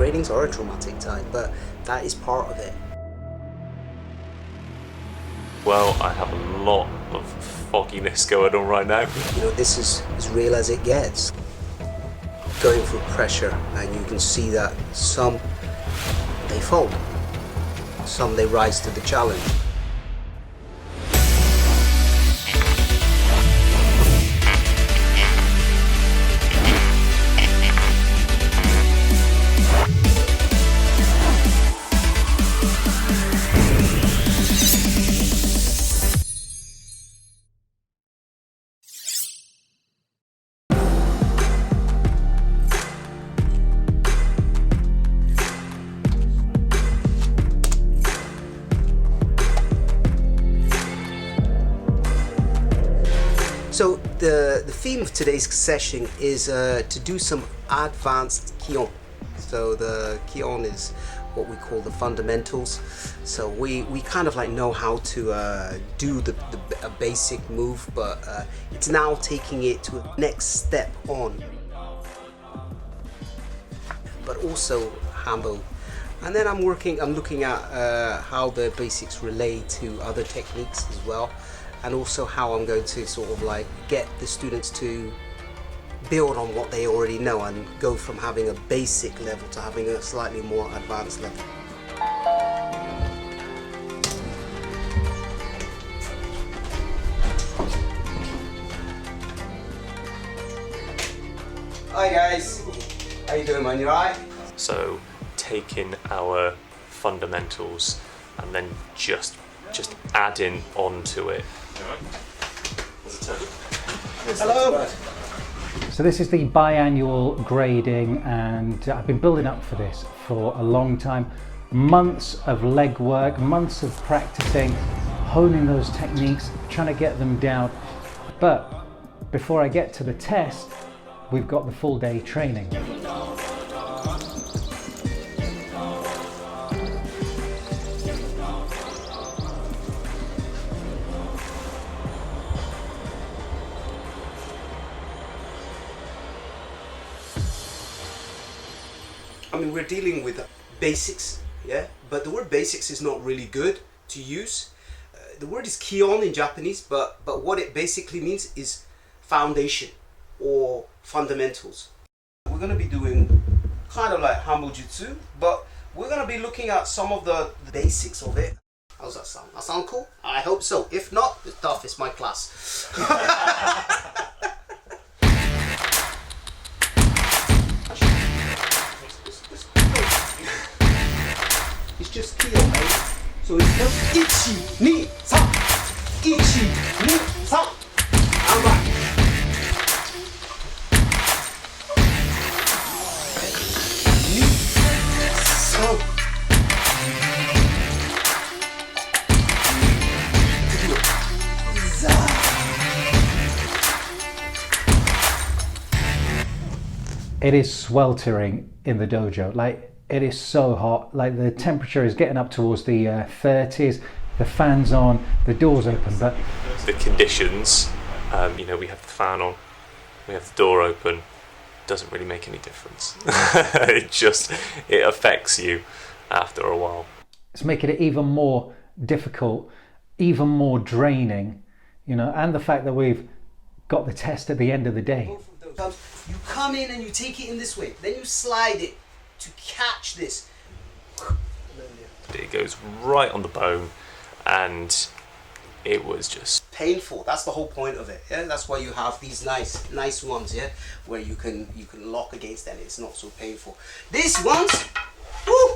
gradings are a traumatic time, but that is part of it. Well, I have a lot of fogginess going on right now. You know, this is as real as it gets. Going through pressure, and you can see that some, they fold. Some, they rise to the challenge. So the theme of today's session is to do some advanced Kihon. So the Kihon is what we call the fundamentals. So we kind of like know how to do a basic move, but it's now taking it to a next step on. But also Hanbo. And then I'm looking at how the basics relate to other techniques as well. And also how I'm going to sort of like get the students to build on what they already know and go from having a basic level to having a slightly more advanced level. Hi guys, how you doing, man? You alright? So taking our fundamentals and then just adding onto it. Hello. So this is the biannual grading, and I've been building up for this for a long time. Months of legwork, months of practicing, honing those techniques, trying to get them down. But before I get to the test, we've got the full day training. I mean, we're dealing with basics, yeah? But the word basics is not really good to use. The word is Kihon in Japanese, but what it basically means is foundation or fundamentals. We're going to be doing kind of like Hanbojustsu, but we're going to be looking at some of the basics of it. How's that sound? That sound cool? I hope so. If not, it's tough. It's my class. It's just Kihon, mate. So it's just 1, 2, 3. 1, 2, 3. I'm right. It is sweltering in the dojo. Like, it is so hot. Like, the temperature is getting up towards the 30s. The fan's on, the door's open, but the conditions, you know, we have the fan on, we have the door open, doesn't really make any difference. it affects you after a while. It's making it even more difficult, even more draining, you know, and the fact that we've got the test at the end of the day. You come in and you take it in this way, then you slide it to catch this. It goes right on the bone, and it was just painful. That's the whole point of it. Yeah, that's why you have these nice ones. Yeah, where you can lock against them. It's not so painful. These ones, whoo,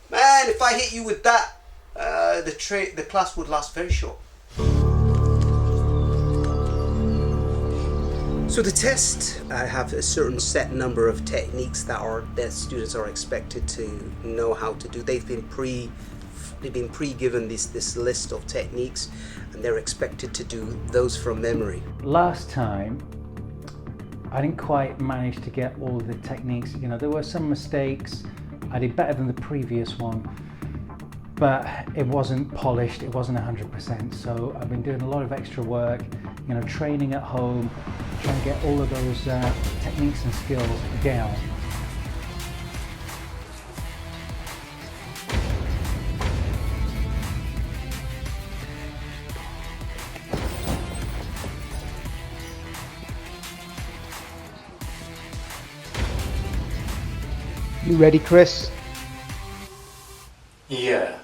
man! If I hit you with that, the class would last very short. So the test, I have a certain set number of techniques that students are expected to know how to do. They've been pre-given this list of techniques, and they're expected to do those from memory. Last time, I didn't quite manage to get all the techniques. You know, there were some mistakes. I did better than the previous one, but it wasn't polished. It wasn't 100%. So I've been doing a lot of extra work, you know, training at home, trying to get all of those techniques and skills down. You ready, Chris? Yeah.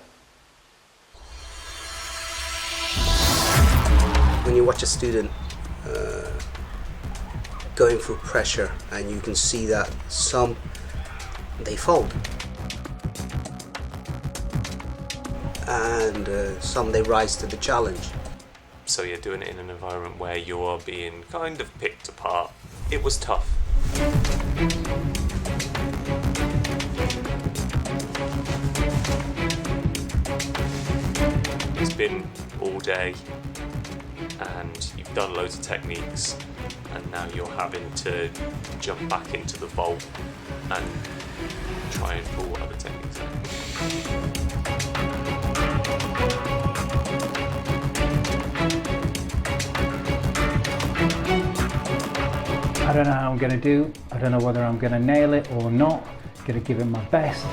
When you watch a student going through pressure, and you can see that some they fold, and some they rise to the challenge. So you're doing it in an environment where you are being kind of picked apart. It was tough. It's been all day and you've done loads of techniques, and now you're having to jump back into the vault and try and pull other techniques out. I don't know how I'm going to do. I don't know whether I'm going to nail it or not. I'm going to give it my best.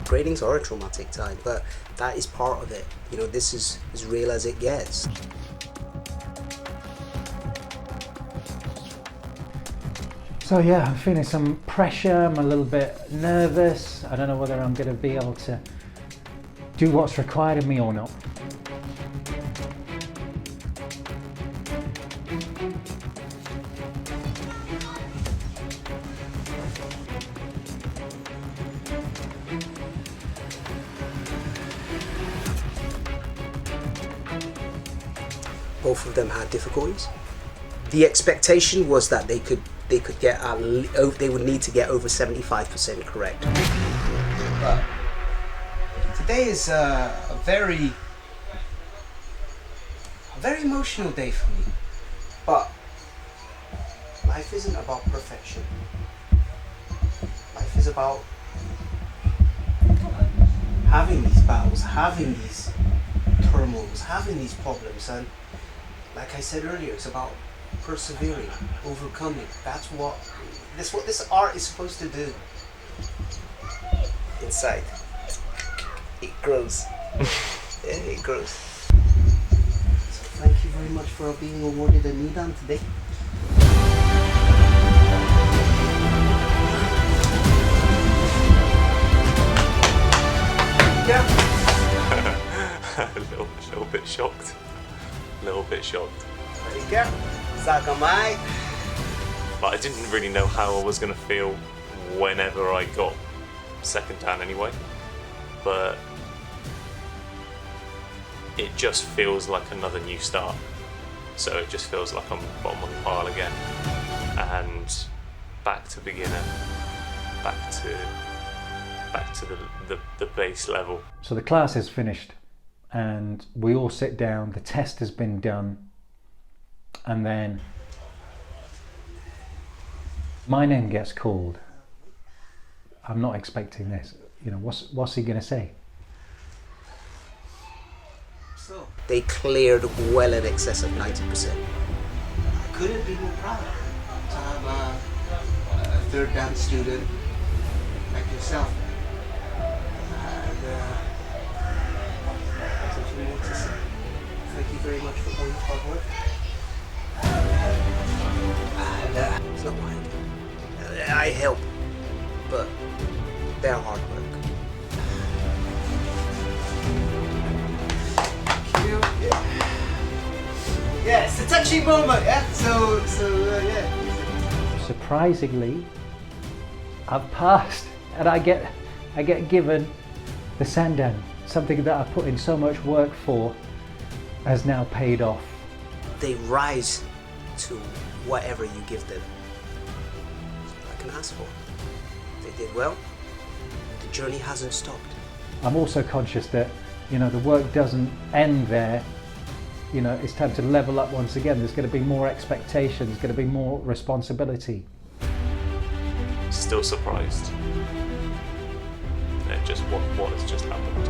Gradings are a traumatic time, but that is part of it. You know, this is as real as it gets. So yeah, I'm feeling some pressure. I'm a little bit nervous. I don't know whether I'm going to be able to do what's required of me or not. Both of them had difficulties. The expectation was that they would need to get over 75% correct. But today is a very emotional day for me. But life isn't about perfection. Life is about having these battles, having these turmoils, having these problems, and like I said earlier, it's about persevering, overcoming. That's what this art is supposed to do. Inside, it grows. Yeah, it grows. So thank you very much for being awarded a Nidan today. Yeah. a little bit shocked. A little bit shocked. There you go. Sakamai. But I didn't really know how I was going to feel whenever I got second dan anyway. But it just feels like another new start. So it just feels like I'm bottom of the pile again. And back to beginner. Back to the base level. So the class is finished and we all sit down, the test has been done, and then my name gets called. I'm not expecting this. You know, what's he gonna say? So they cleared well in excess of 90%. I couldn't be more proud to have a third dan student like yourself. Thank you very much for all your hard work. And it's not mine. I help, but they're hard work. Thank you. Yeah, it's a touchy moment. Yeah. So yeah. Surprisingly, I've passed, and I get given the sandan. Something that I put in so much work for has now paid off. They rise to whatever you give them. That's all I can ask for. They did well. The journey hasn't stopped. I'm also conscious that, you know, the work doesn't end there. You know, it's time to level up once again. There's going to be more expectations, there's going to be more responsibility. Still surprised at just what has just happened.